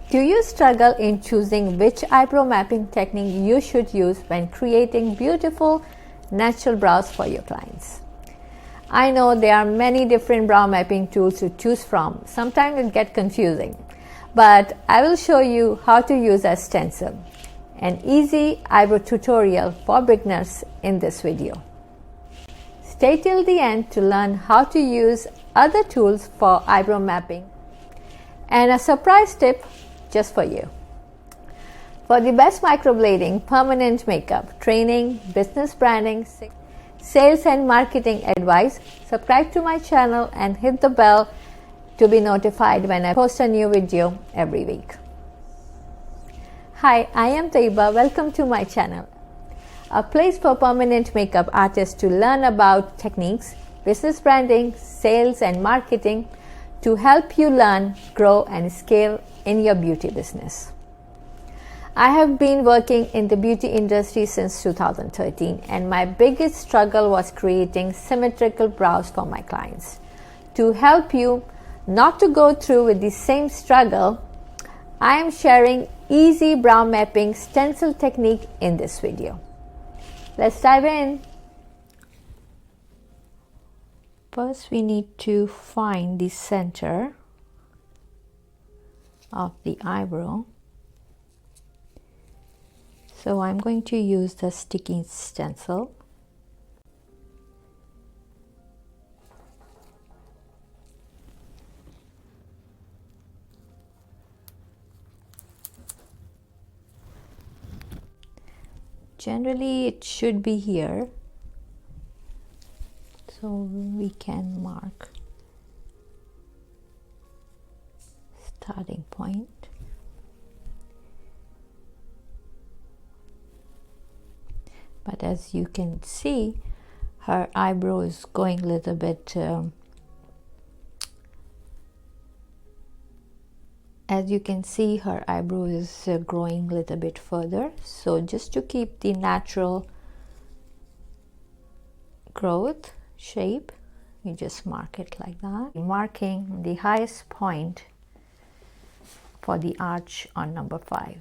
Do you struggle in choosing which eyebrow mapping technique you should use when creating beautiful natural brows for your clients? I know there are many different brow mapping tools to choose from. Sometimes it gets confusing, but I will show you how to use a stencil, an easy eyebrow tutorial for beginners in this video. Stay till the end to learn how to use other tools for eyebrow mapping and a surprise tip just for you. For the best microblading, permanent makeup, training, business branding, sales and marketing advice, subscribe to my channel and hit the bell to be notified when I post a new video every week. Hi, I am Taiyaba. Welcome to my channel, a place for permanent makeup artists to learn about techniques, business branding, sales and marketing to help you learn, grow and scale in your beauty business. I have been working in the beauty industry since 2013 and my biggest struggle was creating symmetrical brows for my clients. To help you not to go through with the same struggle, I am sharing easy brow mapping stencil technique in this video. Let's dive in. First, we need to find the center of the eyebrow. So I'm going to use the sticky stencil. Generally, it should be here, so we can mark starting point. But as you can see, her eyebrow is going a little bit as you can see, her eyebrow is growing a little bit further. So just to keep the natural growth shape, you just mark it like that, marking the highest point for the arch on number 5.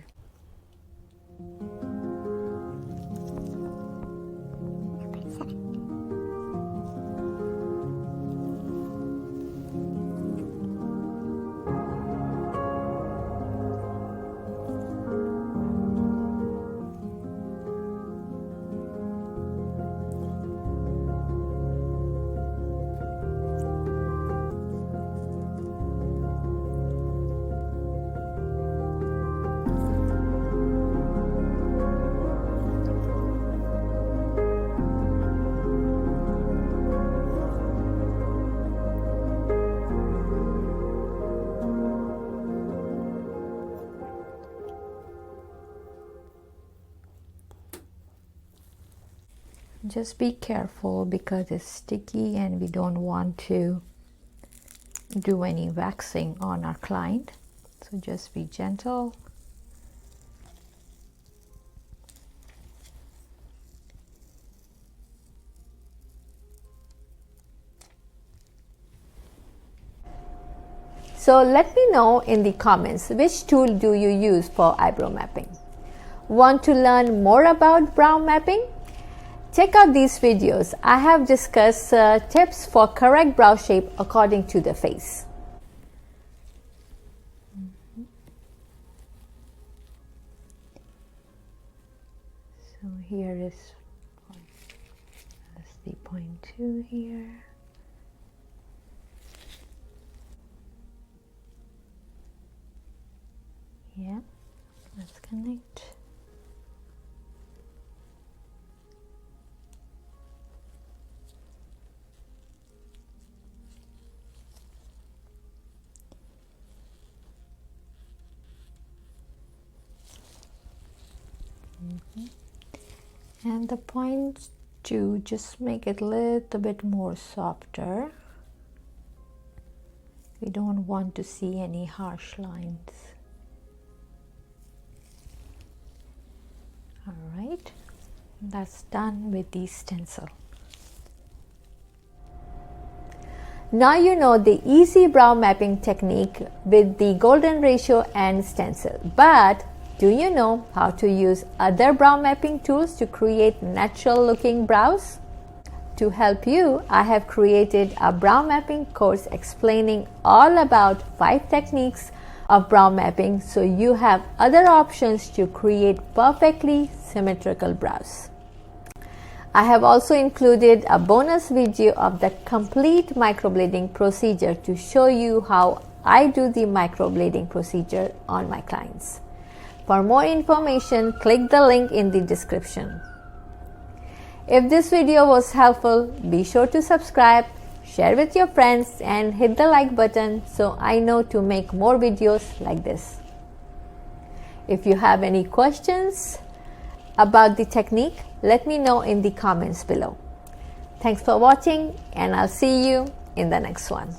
Just be careful because it's sticky and we don't want to do any waxing on our client. So just be gentle. So let me know in the comments which tool do you use for eyebrow mapping. Want to learn more about brow mapping? Check out these videos. I have discussed tips for correct brow shape according to the face. So here is that's the point 2 here. Yeah, let's connect. And the point 2, just make it a little bit more softer. We don't want to see any harsh lines. All right, that's done with the stencil. Now you know the easy brow mapping technique with the golden ratio and stencil. But do you know how to use other brow mapping tools to create natural looking brows? To help you, I have created a brow mapping course explaining all about 5 techniques of brow mapping, so you have other options to create perfectly symmetrical brows. I have also included a bonus video of the complete microblading procedure to show you how I do the microblading procedure on my clients. For more information, click the link in the description. If this video was helpful, be sure to subscribe, share with your friends, and hit the like button so I know to make more videos like this. If you have any questions about the technique, let me know in the comments below. Thanks for watching, and I'll see you in the next one.